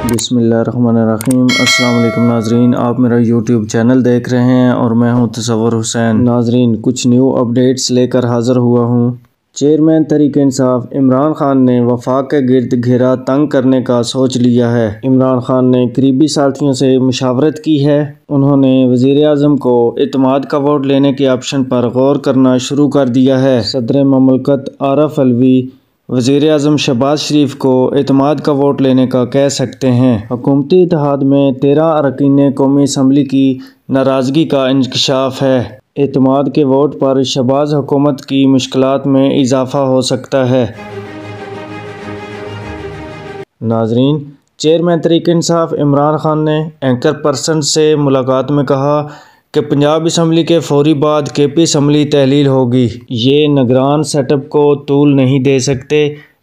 बिस्मिल्लाहिर्रहमानिर्रहीम। अस्सलाम वालेकुम नाजरीन, आप मेरा यूट्यूब चैनल देख रहे हैं और मैं हूं तसव्वुर हुसैन। नाजरीन, कुछ न्यू अपडेट्स लेकर हाज़िर हुआ हूं। चेयरमैन तहरीक-ए-इंसाफ इमरान खान ने वफाक के गिर्द घेरा तंग करने का सोच लिया है। इमरान खान ने करीबी साथियों से मुशावरत की है। उन्होंने वज़ीर आज़म को एतमाद का वोट लेने के ऑप्शन पर गौर करना शुरू कर दिया है। सदर ममलकत आरिफ अलवी वज़ीर आज़म शहबाज शरीफ को एतमाद का वोट लेने का कह सकते हैं। हुकूमती इत्तेहाद में 13 अरकान कौमी असम्बली की नाराज़गी का इंकशाफ है। एतमाद के वोट पर शहबाज हुकूमत की मुश्किलात में इजाफा हो सकता है। नाजरीन, चेयरमैन तहरीक-ए-इंसाफ इमरान खान ने एंकर पर्सन से मुलाकात में कहा कि पंजाब असम्बली के फौरी बाद KP असम्बली तहलील होगी। ये निगरान सेटअप को तूल नहीं दे सकते।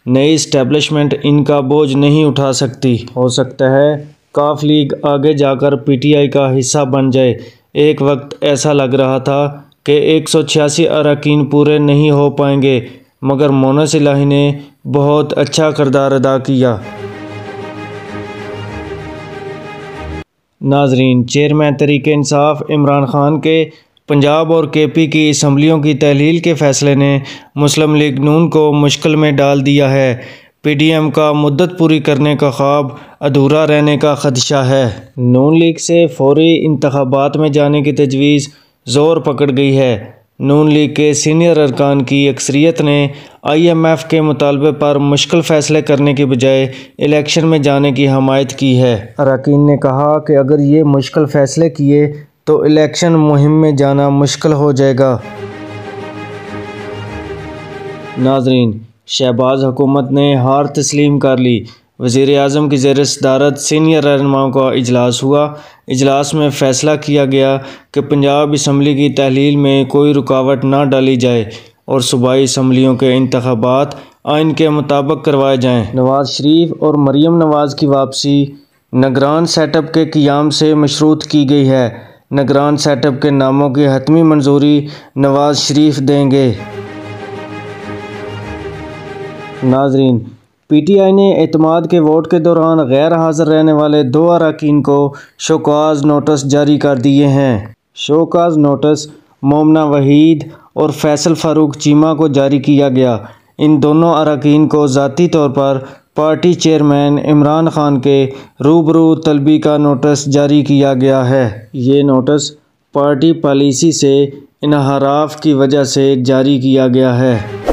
नई इस्टेब्लिशमेंट इनका बोझ नहीं उठा सकती। हो सकता है काफ लीग आगे जाकर PTI का हिस्सा बन जाए। एक वक्त ऐसा लग रहा था कि 186 अरकान पूरे नहीं हो पाएंगे, मगर मोनस इलाही ने बहुत अच्छा किरदार अदा किया। नाजरीन, चेयरमैन तहरीक-ए-इंसाफ इमरान खान के पंजाब और KP की असम्बलियों की तहलील के फैसले ने मुस्लिम लीग नून को मुश्किल में डाल दिया है। PDM का मुद्दत पूरी करने का ख्वाब अधूरा रहने का खदशा है। नून लीग से फौरी इंतखाबात में जाने की तजवीज़ ज़ोर पकड़ गई है। नून लीग के सीनियर अरकान की अक्सरियत ने IMF के मुतालबे पर मुश्किल फ़ैसले करने के बजाय इलेक्शन में जाने की हमायत की है। अरकान ने कहा कि अगर ये मुश्किल फ़ैसले किए तो इलेक्शन मुहिम में जाना मुश्किल हो जाएगा। नाजरीन, शहबाज हुकूमत ने हार तस्लीम कर ली। वज़ीर आज़म की ज़ेर सदारत सीनियर रहनुमाओं का इजलास हुआ। इजलास में फ़ैसला किया गया कि पंजाब असम्बली की तहलील में कोई रुकावट ना डाली जाए और सूबाई असम्बलियों के इंतखाबात आइन के मुताबिक करवाए जाएँ। नवाज शरीफ और मरीम नवाज की वापसी निगरान सेटअप के क़ियाम से मशरूत की गई है। निगरान सेटअप के नामों की हतमी मंजूरी नवाज शरीफ देंगे। नाजरीन, PTI ने एतमाद के वोट के दौरान गैर हाज़िर रहने वाले 2 अरकान को शोकाज नोटिस जारी कर दिए हैं। शोकाज नोटिस मोमना वहीद और फैसल फारूक चीमा को जारी किया गया। इन दोनों अरकान को ज़ाती तौर पर पार्टी चेयरमैन इमरान खान के रूबरू तलबी का नोटिस जारी किया गया है। ये नोटिस पार्टी पॉलिसी से इनहराफ की वजह से जारी किया गया है।